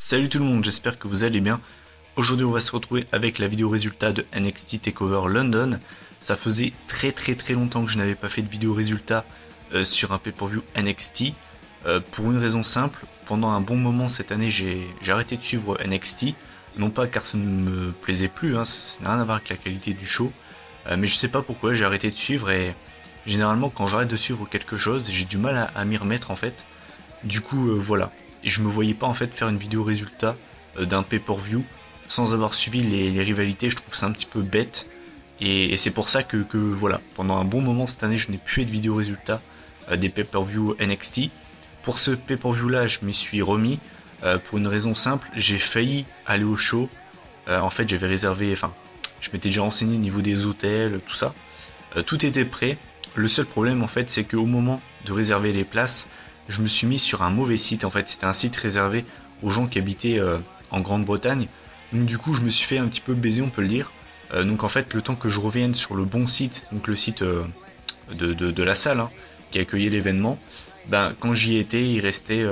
Salut tout le monde, j'espère que vous allez bien. Aujourd'hui on va se retrouver avec la vidéo résultat de NXT TakeOver London. Ça faisait très longtemps que je n'avais pas fait de vidéo résultat sur un pay-per-view NXT. Pour une raison simple, pendant un bon moment cette année j'ai arrêté de suivre NXT. Non pas car ça ne me plaisait plus, ça n'a rien à voir avec la qualité du show. Mais je sais pas pourquoi j'ai arrêté de suivre et généralement quand j'arrête de suivre quelque chose j'ai du mal à m'y remettre en fait. Du coup voilà. Et je me voyais pas en fait faire une vidéo résultat d'un pay-per-view sans avoir suivi les rivalités. Je trouve ça un petit peu bête et c'est pour ça que voilà, pendant un bon moment cette année je n'ai plus fait de vidéo résultat des pay-per-view NXT. Pour ce pay-per-view là je m'y suis remis pour une raison simple, j'ai failli aller au show. En fait j'avais réservé, enfin je m'étais déjà renseigné au niveau des hôtels, tout ça. Tout était prêt. Le seul problème en fait c'est qu'au moment de réserver les places, je me suis mis sur un mauvais site. En fait c'était un site réservé aux gens qui habitaient en Grande-Bretagne. Donc du coup je me suis fait un petit peu baiser, on peut le dire. Donc en fait le temps que je revienne sur le bon site, donc le site de la salle qui accueillait l'événement, ben quand j'y étais il restait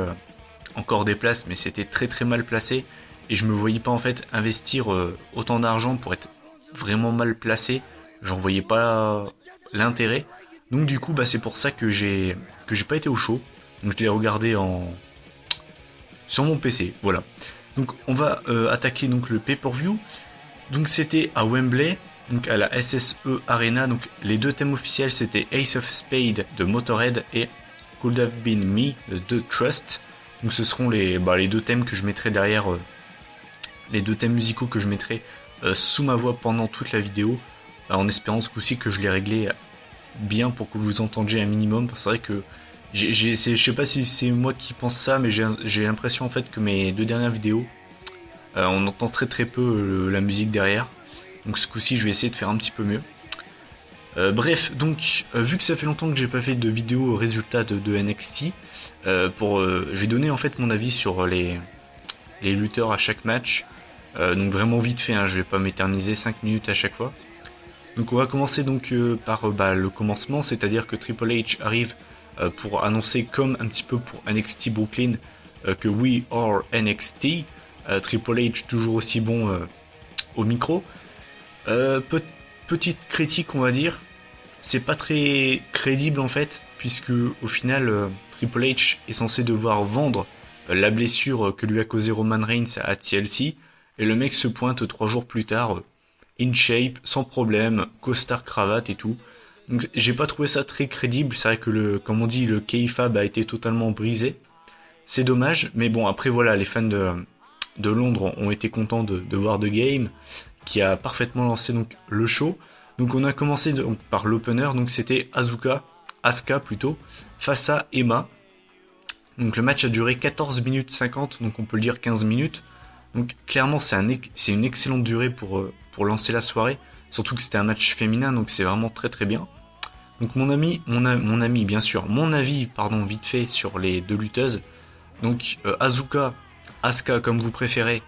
encore des places, mais c'était très mal placé et je me voyais pas en fait investir autant d'argent pour être vraiment mal placé. J'en voyais pas l'intérêt. Donc du coup c'est pour ça que j'ai pas été au show. Donc je l'ai regardé sur mon PC, voilà. Donc on va attaquer donc le pay-per-view. Donc c'était à Wembley, donc à la SSE Arena. Donc les deux thèmes officiels c'était Ace of Spades de Motorhead et Could Have Been Me de Trust. Donc ce seront les deux thèmes que je mettrai derrière, les deux thèmes musicaux que je mettrai sous ma voix pendant toute la vidéo, en espérant ce coup-ci que je l'ai réglé bien pour que vous entendiez un minimum. C'est vrai que je sais pas si c'est moi qui pense ça, mais j'ai l'impression en fait que mes deux dernières vidéos, on entend très peu la musique derrière. Donc ce coup-ci, je vais essayer de faire un petit peu mieux. Bref, donc vu que ça fait longtemps que j'ai pas fait de vidéo résultat de NXT, je vais donner en fait mon avis sur les lutteurs à chaque match. Donc vraiment vite fait, je vais pas m'éterniser 5 minutes à chaque fois. Donc on va commencer donc par le commencement, c'est-à-dire que Triple H arrive pour annoncer comme un petit peu pour NXT Brooklyn que We are NXT. Triple H toujours aussi bon au micro. Petite critique on va dire, c'est pas très crédible en fait, puisque au final Triple H est censé devoir vendre la blessure que lui a causé Roman Reigns à TLC, et le mec se pointe 3 jours plus tard, in shape, sans problème, costard cravate et tout. Donc j'ai pas trouvé ça très crédible. C'est vrai que comme on dit, le kayfabe a été totalement brisé. C'est dommage, mais bon après voilà, les fans de Londres ont été contents de voir The Game, qui a parfaitement lancé donc le show. Donc on a commencé par l'opener, donc c'était Asuka plutôt, face à Emma. Donc le match a duré 14 minutes 50, donc on peut le dire 15 minutes. Donc clairement c'est une excellente durée pour lancer la soirée. Surtout que c'était un match féminin, donc c'est vraiment très bien. Donc mon avis vite fait sur les deux lutteuses. Donc Asuka comme vous préférez,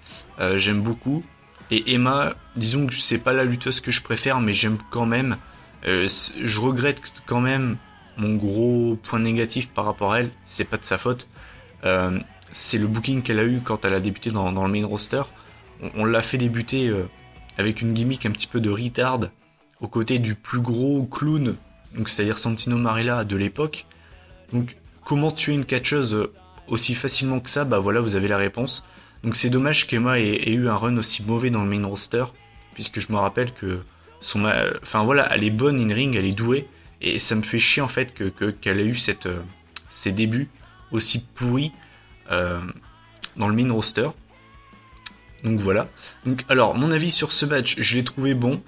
j'aime beaucoup. Et Emma, disons que c'est pas la lutteuse que je préfère, mais j'aime quand même. Je regrette quand même mon gros point négatif par rapport à elle, c'est pas de sa faute. C'est le booking qu'elle a eu quand elle a débuté dans le main roster. On l'a fait débuter avec une gimmick un petit peu de retard, aux côtés du plus gros clown, donc c'est-à-dire Santino Marella de l'époque. Donc comment tuer une catcheuse aussi facilement que ça, voilà, vous avez la réponse. Donc c'est dommage qu'Emma ait eu un run aussi mauvais dans le main roster, puisque je me rappelle que elle est bonne in ring, elle est douée, et ça me fait chier en fait qu'elle ait eu ses débuts aussi pourris dans le main roster. Donc voilà. Donc alors mon avis sur ce match, je l'ai trouvé bon.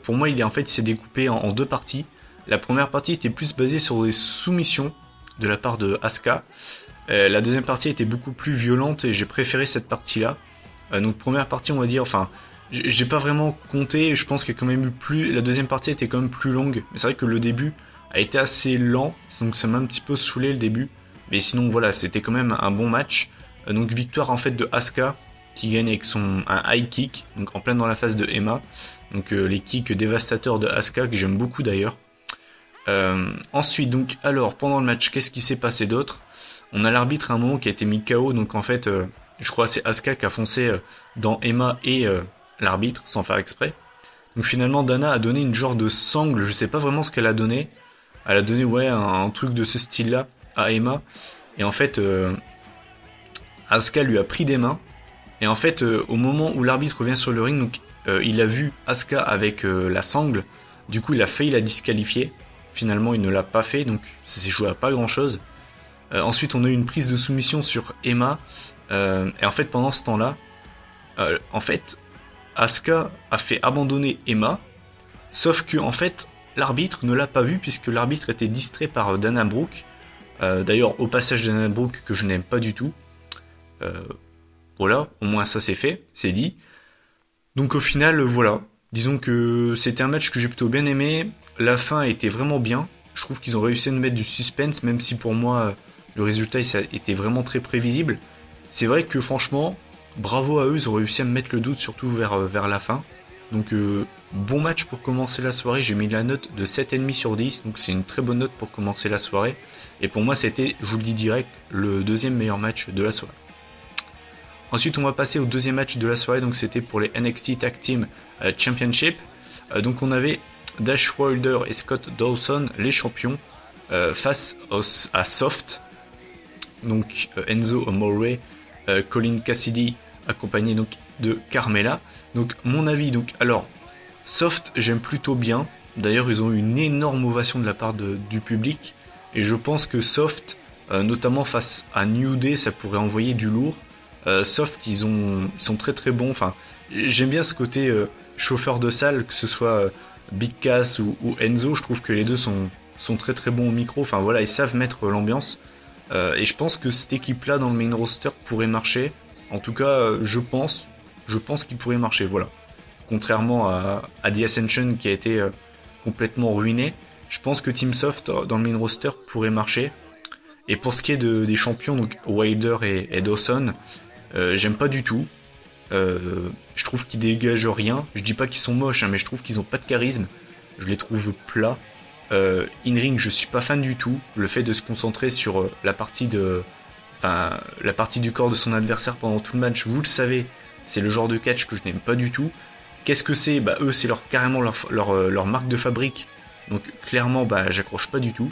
Pour moi il s'est découpé en deux parties. La première partie était plus basée sur des soumissions de la part de Asuka. La deuxième partie était beaucoup plus violente et j'ai préféré cette partie-là. Donc première partie on va dire, j'ai pas vraiment compté, je pense qu'il y a quand même eu la deuxième partie était quand même plus longue. Mais c'est vrai que le début a été assez lent, donc ça m'a un petit peu saoulé le début. Mais sinon voilà, c'était quand même un bon match. Donc victoire en fait de Asuka, qui gagne avec un high kick, donc en plein dans la face de Emma. Donc les kicks dévastateurs de Asuka, que j'aime beaucoup d'ailleurs. Ensuite, donc alors pendant le match, qu'est-ce qui s'est passé d'autre? On a l'arbitre à un moment qui a été mis KO, donc en fait je crois que c'est Asuka qui a foncé dans Emma et l'arbitre sans faire exprès. Donc finalement Dana a donné une genre de sangle, je sais pas vraiment ce qu'elle a donné. Elle a donné ouais un truc de ce style-là à Emma. Et en fait Asuka lui a pris des mains. Et en fait au moment où l'arbitre revient sur le ring, donc, il a vu Asuka avec la sangle. Du coup il a failli la disqualifier. Finalement il ne l'a pas fait, donc ça s'est joué à pas grand chose. Ensuite on a eu une prise de soumission sur Emma. Et en fait pendant ce temps-là, en fait Asuka a fait abandonner Emma, sauf que en fait l'arbitre ne l'a pas vu puisque l'arbitre était distrait par Dana Brooke. D'ailleurs au passage Dana Brooke que je n'aime pas du tout. Voilà, au moins ça c'est fait, c'est dit. Donc au final voilà, disons que c'était un match que j'ai plutôt bien aimé. La fin était vraiment bien. Je trouve qu'ils ont réussi à nous mettre du suspense, même si pour moi le résultat était vraiment très prévisible. C'est vrai que franchement, bravo à eux, ils ont réussi à me mettre le doute, surtout vers la fin. Donc bon match pour commencer la soirée, j'ai mis la note de 7,5 sur 10, donc c'est une très bonne note pour commencer la soirée. Et pour moi c'était, je vous le dis direct, le deuxième meilleur match de la soirée. Ensuite on va passer au deuxième match de la soirée, donc c'était pour les NXT Tag Team Championship. Donc on avait Dash Wilder et Scott Dawson, les champions, face à Soft. Donc Enzo Amore, Colin Cassidy, accompagné donc de Carmella. Donc mon avis, donc alors Soft j'aime plutôt bien. D'ailleurs ils ont eu une énorme ovation de la part du public. Et je pense que Soft, notamment face à New Day, ça pourrait envoyer du lourd. Soft ils sont très très bons. Enfin, j'aime bien ce côté chauffeur de salle, que ce soit Big Cass ou Enzo. Je trouve que les deux sont très très bons au micro. Enfin voilà, ils savent mettre l'ambiance. Et je pense que cette équipe-là dans le main roster pourrait marcher. En tout cas, je pense qu'il pourrait marcher. Voilà. Contrairement à The Ascension qui a été complètement ruiné, je pense que Team Soft dans le main roster pourrait marcher. Et pour ce qui est des champions, donc Wilder et Dawson, j'aime pas du tout. Je trouve qu'ils dégagent rien. Je dis pas qu'ils sont moches, hein, mais je trouve qu'ils ont pas de charisme. Je les trouve plats. In-ring, je suis pas fan du tout. Le fait de se concentrer sur la partie du corps de son adversaire pendant tout le match, vous le savez, c'est le genre de catch que je n'aime pas du tout. Qu'est-ce que c'est ? Bah eux, c'est carrément leur marque de fabrique. Donc clairement, bah j'accroche pas du tout.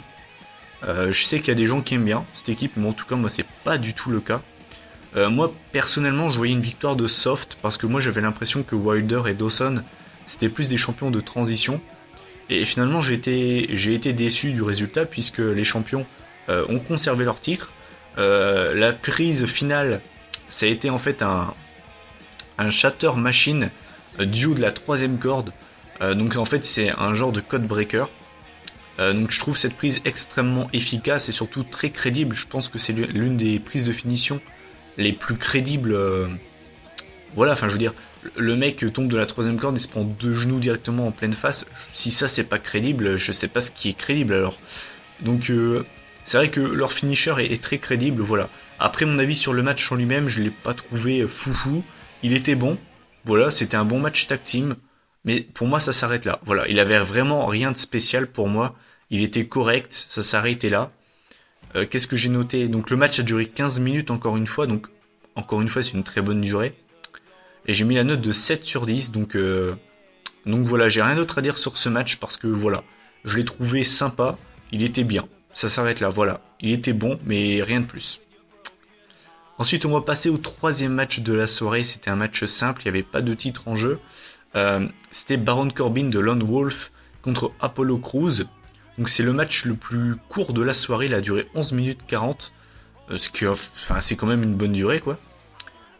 Je sais qu'il y a des gens qui aiment bien cette équipe, mais en tout cas moi c'est pas du tout le cas. Moi personnellement, je voyais une victoire de Soft parce que moi j'avais l'impression que Wilder et Dawson c'était plus des champions de transition. Et finalement, j'ai été déçu du résultat puisque les champions ont conservé leur titre. La prise finale, ça a été en fait un shatter machine duo de la troisième corde. Donc en fait, c'est un genre de code breaker. Donc je trouve cette prise extrêmement efficace et surtout très crédible. Je pense que c'est l'une des prises de finition les plus crédibles. Voilà, enfin je veux dire, le mec tombe de la troisième corde et se prend 2 genoux directement en pleine face. Si ça c'est pas crédible, je sais pas ce qui est crédible alors. Donc c'est vrai que leur finisher est très crédible, voilà. Après mon avis sur le match en lui-même, je l'ai pas trouvé foufou. Il était bon, voilà, c'était un bon match tag team. Mais pour moi ça s'arrête là, voilà. Il avait vraiment rien de spécial pour moi. Il était correct, ça s'arrêtait là. Qu'est-ce que j'ai noté ? Donc le match a duré 15 minutes encore une fois, donc encore une fois c'est une très bonne durée. Et j'ai mis la note de 7 sur 10, donc voilà, j'ai rien d'autre à dire sur ce match parce que voilà, je l'ai trouvé sympa, il était bien, ça s'arrête là, voilà, il était bon, mais rien de plus. Ensuite, on va passer au troisième match de la soirée, c'était un match simple, il n'y avait pas de titre en jeu. C'était Baron Corbin de Lone Wolf contre Apollo Crews. Donc c'est le match le plus court de la soirée, il a duré 11 minutes 40, c'est quand même une bonne durée quoi.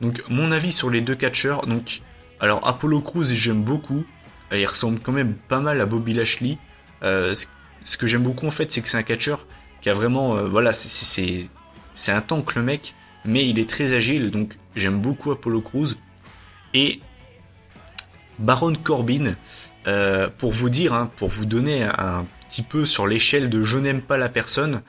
Donc mon avis sur les deux catcheurs, donc alors Apollo Crews j'aime beaucoup, il ressemble quand même pas mal à Bobby Lashley. Ce que j'aime beaucoup en fait c'est que c'est un catcheur qui a vraiment, voilà c'est un tank le mec, mais il est très agile, donc j'aime beaucoup Apollo Crews. Et Baron Corbin, pour vous dire, hein, pour vous donner un petit peu sur l'échelle de je n'aime pas la personne,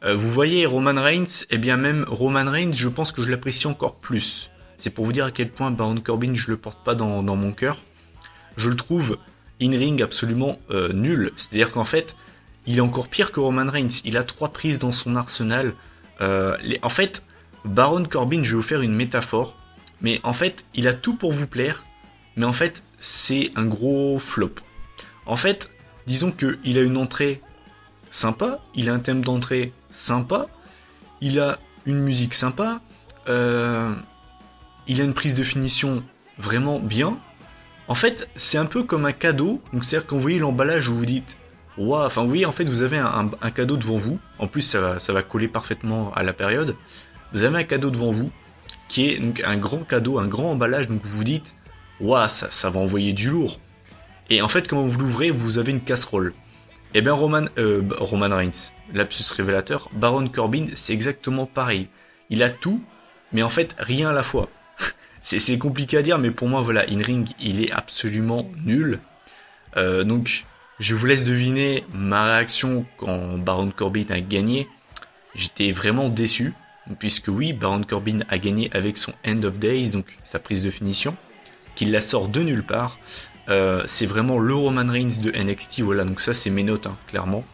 vous voyez Roman Reigns, et bien même Roman Reigns je pense que je l'apprécie encore plus. C'est pour vous dire à quel point Baron Corbin je le porte pas dans mon cœur. Je le trouve in-ring absolument nul. C'est-à-dire qu'en fait, il est encore pire que Roman Reigns. Il a 3 prises dans son arsenal. En fait, Baron Corbin, je vais vous faire une métaphore, mais en fait, il a tout pour vous plaire, mais en fait, c'est un gros flop. En fait, disons qu'il a une entrée sympa, il a un thème d'entrée sympa, il a une musique sympa, il a une prise de finition vraiment bien. En fait, c'est un peu comme un cadeau, donc c'est-à-dire quand vous voyez l'emballage, vous vous dites waouh, enfin oui, en fait vous avez un cadeau devant vous, en plus ça va coller parfaitement à la période, vous avez un cadeau devant vous, qui est donc un grand cadeau, un grand emballage, donc vous vous dites waouh, ça va envoyer du lourd. Et en fait, quand vous l'ouvrez, vous avez une casserole. Et bien Roman Reigns, lapsus révélateur, Baron Corbin, c'est exactement pareil. Il a tout, mais en fait rien à la fois. C'est compliqué à dire, mais pour moi, voilà, in-ring, il est absolument nul. Donc, je vous laisse deviner ma réaction quand Baron Corbin a gagné. J'étais vraiment déçu, puisque oui, Baron Corbin a gagné avec son End of Days, donc sa prise de finition, qu'il la sort de nulle part. C'est vraiment le Roman Reigns de NXT, voilà, donc ça c'est mes notes, hein, clairement.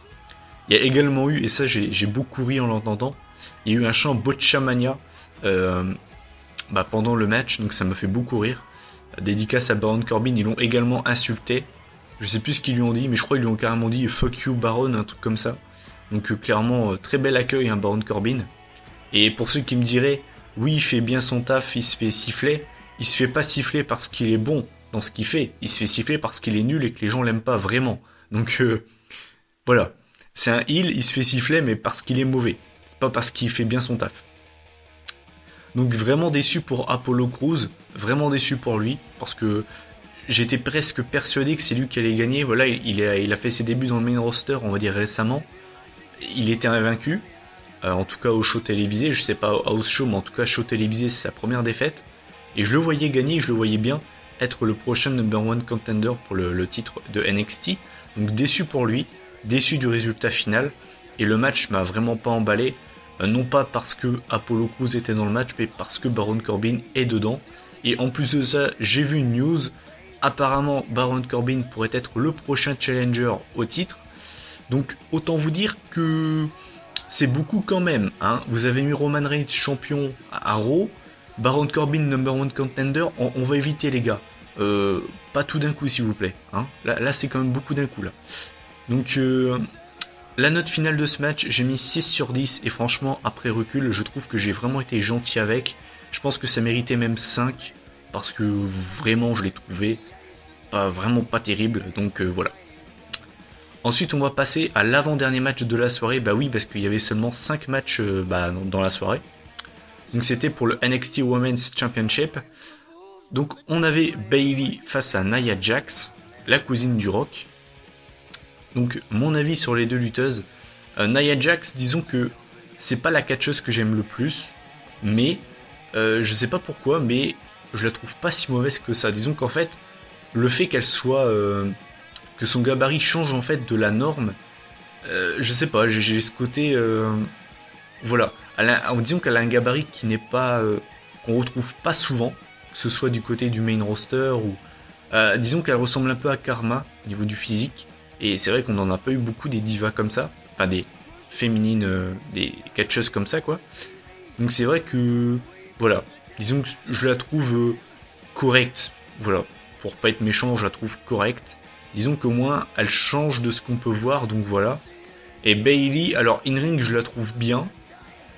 Il y a également eu, et ça j'ai beaucoup ri en l'entendant, il y a eu un chant Botchamania pendant le match, donc ça m'a fait beaucoup rire. Dédicace à Baron Corbin, ils l'ont également insulté. Je sais plus ce qu'ils lui ont dit, mais je crois qu'ils lui ont carrément dit fuck you Baron, un truc comme ça. Donc clairement, très bel accueil, hein, Baron Corbin. Et pour ceux qui me diraient, oui, il fait bien son taf, il se fait siffler, il se fait pas siffler parce qu'il est bon dans ce qu'il fait, il se fait siffler parce qu'il est nul et que les gens l'aiment pas vraiment. Donc voilà, c'est un heel, il se fait siffler mais parce qu'il est mauvais, c'est pas parce qu'il fait bien son taf. Donc vraiment déçu pour Apollo Crews, vraiment déçu pour lui, parce que j'étais presque persuadé que c'est lui qui allait gagner. Voilà, il a fait ses débuts dans le main roster, on va dire récemment. Il était invaincu, en tout cas au show télévisé, je sais pas au house show, mais en tout cas show télévisé, c'est sa première défaite. Et je le voyais gagner, je le voyais bien être le prochain number one contender pour le titre de NXT. Donc déçu pour lui, déçu du résultat final, et le match m'a vraiment pas emballé. Non pas parce que Apollo Crews était dans le match, mais parce que Baron Corbin est dedans. Et en plus de ça, j'ai vu une news. Apparemment, Baron Corbin pourrait être le prochain challenger au titre. Donc autant vous dire que c'est beaucoup quand même. Hein. Vous avez mis Roman Reigns champion à Raw. Baron Corbin number one contender. On va éviter les gars. Pas tout d'un coup s'il vous plaît. Hein. Là c'est quand même beaucoup d'un coup là. Donc... la note finale de ce match, j'ai mis 6 sur 10 et franchement, après recul, je trouve que j'ai vraiment été gentil avec. Je pense que ça méritait même 5 parce que vraiment je l'ai trouvé vraiment pas terrible, donc voilà. Ensuite, on va passer à l'avant-dernier match de la soirée, bah oui, parce qu'il y avait seulement 5 matchs dans la soirée. Donc c'était pour le NXT Women's Championship. Donc on avait Bayley face à Nia Jax, la cousine du Rock. Donc mon avis sur les deux lutteuses, Nia Jax, disons que c'est pas la catcheuse que j'aime le plus, mais je sais pas pourquoi, mais je la trouve pas si mauvaise que ça. Disons qu'en fait, le fait qu'elle soit, que son gabarit change en fait de la norme, je sais pas, j'ai ce côté, voilà, disons qu'elle a un gabarit qui n'est pas, qu'on retrouve pas souvent, que ce soit du côté du main roster ou, disons qu'elle ressemble un peu à Karma au niveau du physique. Et c'est vrai qu'on n'en a pas eu beaucoup des divas comme ça, enfin des féminines, des catcheuses comme ça quoi. Donc c'est vrai que, voilà, disons que je la trouve correcte, voilà, pour pas être méchant, je la trouve correcte. Disons qu'au moins elle change de ce qu'on peut voir, donc voilà. Et Bayley, alors in-ring je la trouve bien,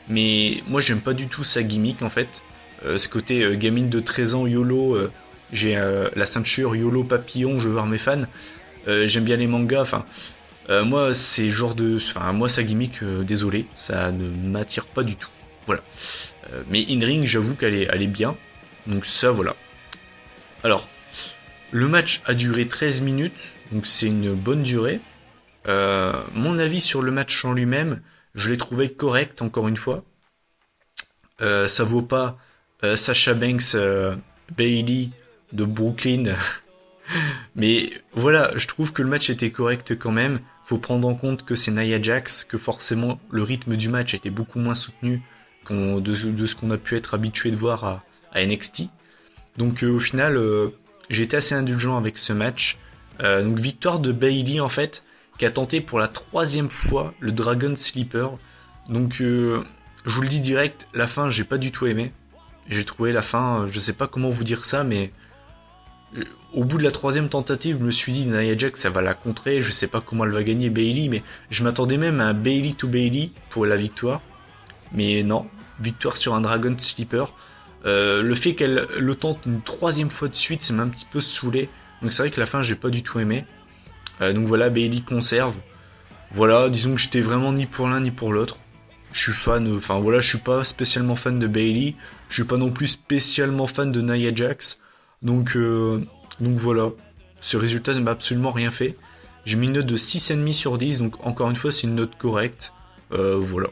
mais moi j'aime pas du tout sa gimmick en fait. Ce côté gamine de 13 ans YOLO, j'ai la ceinture YOLO papillon, je veux voir mes fans. J'aime bien les mangas, enfin moi c'est genre de, enfin moi sa gimmick, désolé, ça ne m'attire pas du tout, voilà. Mais in ring j'avoue qu'elle est bien, donc ça voilà. Alors le match a duré 13 minutes, donc c'est une bonne durée. Mon avis sur le match en lui-même, je l'ai trouvé correct encore une fois. Ça vaut pas Sasha Banks, Bayley de Brooklyn. Mais voilà, je trouve que le match était correct quand même. Faut prendre en compte que c'est Nia Jax, que forcément le rythme du match était beaucoup moins soutenu de ce qu'on a pu être habitué de voir à NXT. Donc au final, j'ai été assez indulgent avec ce match. Donc victoire de Bayley en fait, qui a tenté pour la 3e fois le Dragon Sleeper. Donc je vous le dis direct, la fin j'ai pas du tout aimé. J'ai trouvé la fin, je sais pas comment vous dire ça, mais au bout de la troisième tentative, je me suis dit Nia Jax ça va la contrer, je sais pas comment elle va gagner Bayley, mais je m'attendais même à un Bayley to Bayley pour la victoire. Mais non, victoire sur un Dragon Sleeper. Le fait qu'elle le tente une troisième fois de suite, ça m'a un petit peu saoulé. Donc c'est vrai que la fin j'ai pas du tout aimé. Donc voilà, Bayley conserve. Voilà, disons que j'étais vraiment ni pour l'un ni pour l'autre. Je suis fan, enfin voilà, je suis pas spécialement fan de Bayley. Je suis pas non plus spécialement fan de Nia Jax. Donc voilà, ce résultat ne m'a absolument rien fait. J'ai mis une note de 6,5 sur 10, donc encore une fois c'est une note correcte. Voilà.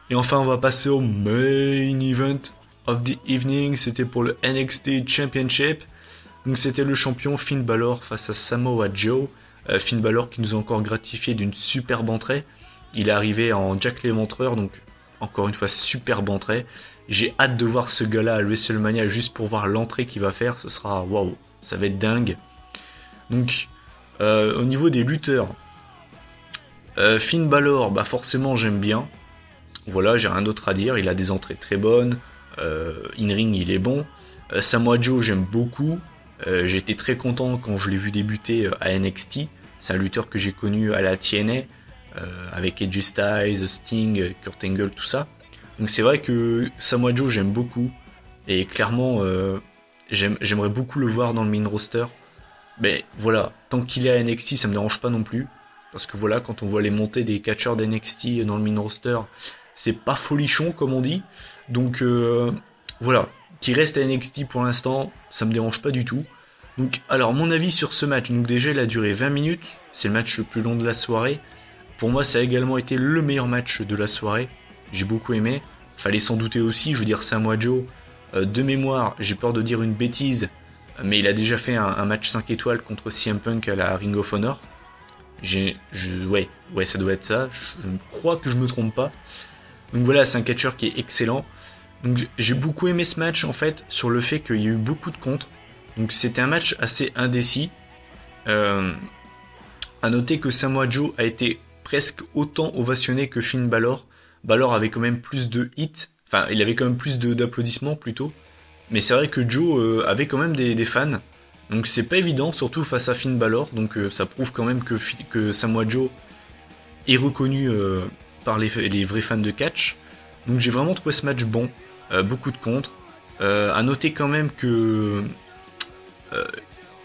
Et enfin on va passer au main event of the evening, c'était pour le NXT Championship. Donc c'était le champion Finn Balor face à Samoa Joe. Finn Balor qui nous a encore gratifié d'une superbe entrée. Il est arrivé en Jack l'Éventreur, donc encore une fois superbe entrée. J'ai hâte de voir ce gars-là à WrestleMania juste pour voir l'entrée qu'il va faire. Ce sera waouh, ça va être dingue. Donc au niveau des lutteurs, Finn Balor, bah forcément j'aime bien. Voilà, j'ai rien d'autre à dire. Il a des entrées très bonnes. In-ring, il est bon. Samoa Joe, j'aime beaucoup. J'ai été très content quand je l'ai vu débuter à NXT. C'est un lutteur que j'ai connu à la TNA, avec AJ Styles, Sting, Kurt Angle, tout ça. Donc c'est vrai que Samoa Joe, j'aime beaucoup. Et clairement, j'aimerais beaucoup le voir dans le main roster. Mais voilà, tant qu'il est à NXT, ça me dérange pas non plus. Parce que voilà, quand on voit les montées des catcheurs d'NXT dans le main roster, c'est pas folichon comme on dit. Donc voilà, qui reste à NXT pour l'instant, ça me dérange pas du tout. Donc alors mon avis sur ce match, donc déjà il a duré 20 minutes, c'est le match le plus long de la soirée. Pour moi ça a également été le meilleur match de la soirée, j'ai beaucoup aimé. Fallait s'en douter aussi, je veux dire Samoa Joe, de mémoire, j'ai peur de dire une bêtise, mais il a déjà fait un match 5 étoiles contre CM Punk à la Ring of Honor. Ouais, ça doit être ça, je crois que je me trompe pas. Donc voilà, c'est un catcheur qui est excellent. Donc j'ai beaucoup aimé ce match en fait sur le fait qu'il y a eu beaucoup de contres. Donc c'était un match assez indécis. À noter que Samoa Joe a été presque autant ovationné que Finn Balor. Balor avait quand même plus de hits, enfin il avait quand même plus d'applaudissements plutôt. Mais c'est vrai que Joe avait quand même des fans. Donc c'est pas évident, surtout face à Finn Balor. Donc ça prouve quand même que Samoa Joe est reconnu par les vrais fans de catch. Donc j'ai vraiment trouvé ce match bon. Beaucoup de contres. À noter quand même que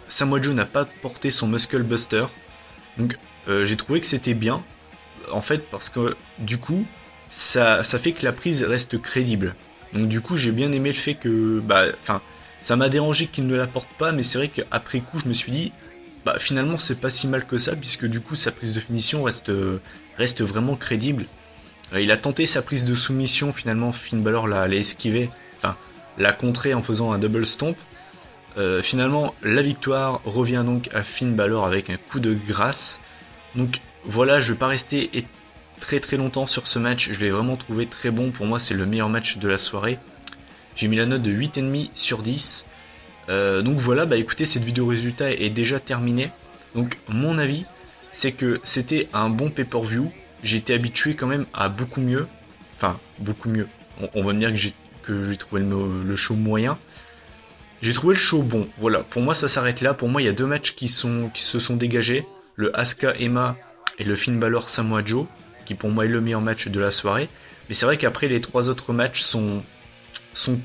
Samoa Joe n'a pas porté son Muscle Buster. Donc j'ai trouvé que c'était bien. En fait parce que du coup ça fait que la prise reste crédible. Donc du coup j'ai bien aimé le fait que ça m'a dérangé qu'il ne la porte pas, mais c'est vrai qu'après coup je me suis dit finalement c'est pas si mal que ça, puisque du coup sa prise de finition reste vraiment crédible. Il a tenté sa prise de soumission, finalement Finn Balor l'a esquivé, enfin l'a contré en faisant un double stomp. Finalement la victoire revient donc à Finn Balor avec un coup de grâce. Donc voilà, je vais pas rester très très longtemps sur ce match, je l'ai vraiment trouvé très bon, pour moi c'est le meilleur match de la soirée. J'ai mis la note de 8,5 sur 10. Donc voilà, écoutez, cette vidéo résultat est déjà terminée. Donc mon avis, c'est que c'était un bon pay-per-view. J'ai été habitué quand même à beaucoup mieux. Enfin, beaucoup mieux. On va me dire que j'ai trouvé le show moyen. J'ai trouvé le show bon. Voilà, pour moi ça s'arrête là. Pour moi il y a deux matchs qui se sont dégagés. Le Asuka Emma et le Finn Balor Samoa Joe, qui pour moi est le meilleur match de la soirée. Mais c'est vrai qu'après les trois autres matchs sont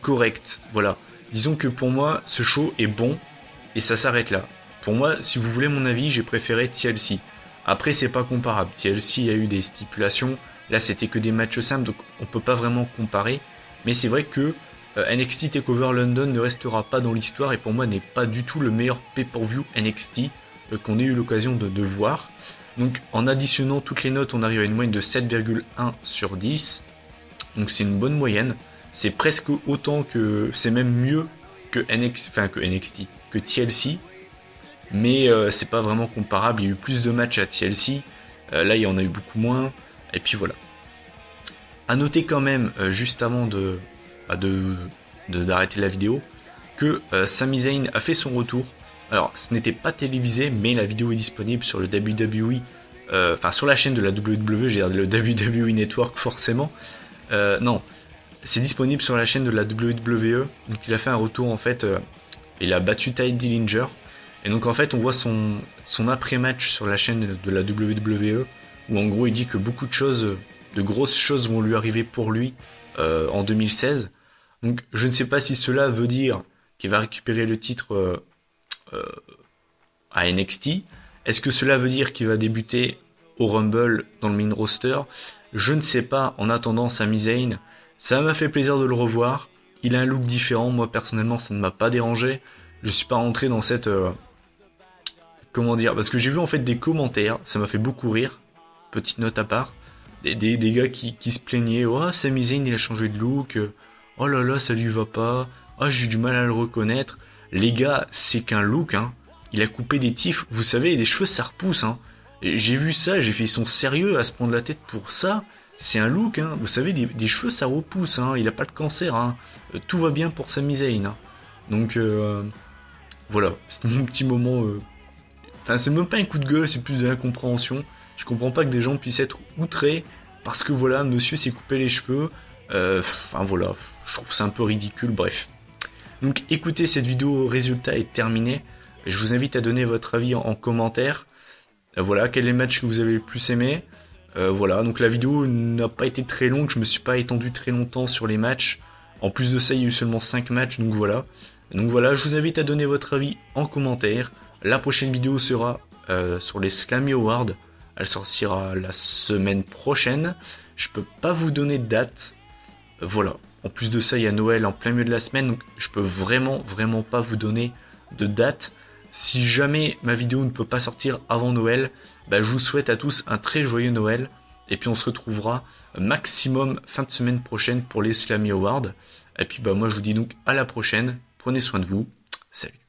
corrects. Voilà. Disons que pour moi ce show est bon et ça s'arrête là. Pour moi, si vous voulez mon avis, j'ai préféré TLC. Après c'est pas comparable. TLC a eu des stipulations. Là c'était que des matchs simples, donc on peut pas vraiment comparer. Mais c'est vrai que NXT TakeOver London ne restera pas dans l'histoire et pour moi n'est pas du tout le meilleur pay-per-view NXT qu'on ait eu l'occasion de voir. Donc en additionnant toutes les notes, on arrive à une moyenne de 7,1 sur 10. Donc c'est une bonne moyenne. C'est presque autant que... C'est même mieux que NXT, que TLC. Mais c'est pas vraiment comparable. Il y a eu plus de matchs à TLC. Là, il y en a eu beaucoup moins. Et puis voilà. À noter quand même, juste avant d'arrêter la vidéo, que Sami Zayn a fait son retour. Alors, ce n'était pas télévisé, mais la vidéo est disponible sur le WWE. Sur la chaîne de la WWE, j'ai le WWE Network forcément. Non, c'est disponible sur la chaîne de la WWE. Donc il a fait un retour en fait. Il a battu Tye Dillinger. Et donc en fait on voit son après-match sur la chaîne de la WWE. Où en gros il dit que beaucoup de choses, de grosses choses vont lui arriver pour lui en 2016. Donc je ne sais pas si cela veut dire qu'il va récupérer le titre euh, à NXT. Est-ce que cela veut dire qu'il va débuter au Rumble dans le main roster? Je ne sais pas. En attendant, Sami Zayn, ça m'a fait plaisir de le revoir. Il a un look différent. Moi personnellement, ça ne m'a pas dérangé. Je suis pas rentré dans cette comment dire, parce que j'ai vu en fait des commentaires. Ça m'a fait beaucoup rire. Petite note à part. Des gars qui se plaignaient. Oh, Sami Zayn, il a changé de look. Oh là là, ça lui va pas. Ah, j'ai du mal à le reconnaître. Les gars, c'est qu'un look, hein. Il a coupé des tifs. Vous savez, des cheveux, ça repousse, hein. Et j'ai vu ça, j'ai fait, ils sont sérieux à se prendre la tête pour ça. C'est un look, hein. Vous savez, des cheveux, ça repousse, hein. Il a pas de cancer, hein. Tout va bien pour Sami Zayn, hein. Donc, voilà. C'est mon petit moment. Enfin, c'est même pas un coup de gueule, c'est plus de l'incompréhension. Je comprends pas que des gens puissent être outrés parce que voilà, monsieur s'est coupé les cheveux. Enfin voilà, je trouve ça un peu ridicule, bref. Donc écoutez, cette vidéo résultat est terminée. Je vous invite à donner votre avis en commentaire. Voilà, quel est le match que vous avez le plus aimé. Voilà, donc la vidéo n'a pas été très longue, je me suis pas étendu très longtemps sur les matchs. En plus de ça, il y a eu seulement 5 matchs, donc voilà. Donc voilà, je vous invite à donner votre avis en commentaire. La prochaine vidéo sera sur les Slammy Awards. Elle sortira la semaine prochaine. Je peux pas vous donner de date. Voilà. En plus de ça, il y a Noël en plein milieu de la semaine, donc je peux vraiment pas vous donner de date. Si jamais ma vidéo ne peut pas sortir avant Noël, bah, je vous souhaite à tous un très joyeux Noël. Et puis on se retrouvera maximum fin de semaine prochaine pour les Slammy Awards. Et puis bah moi je vous dis donc à la prochaine. Prenez soin de vous. Salut.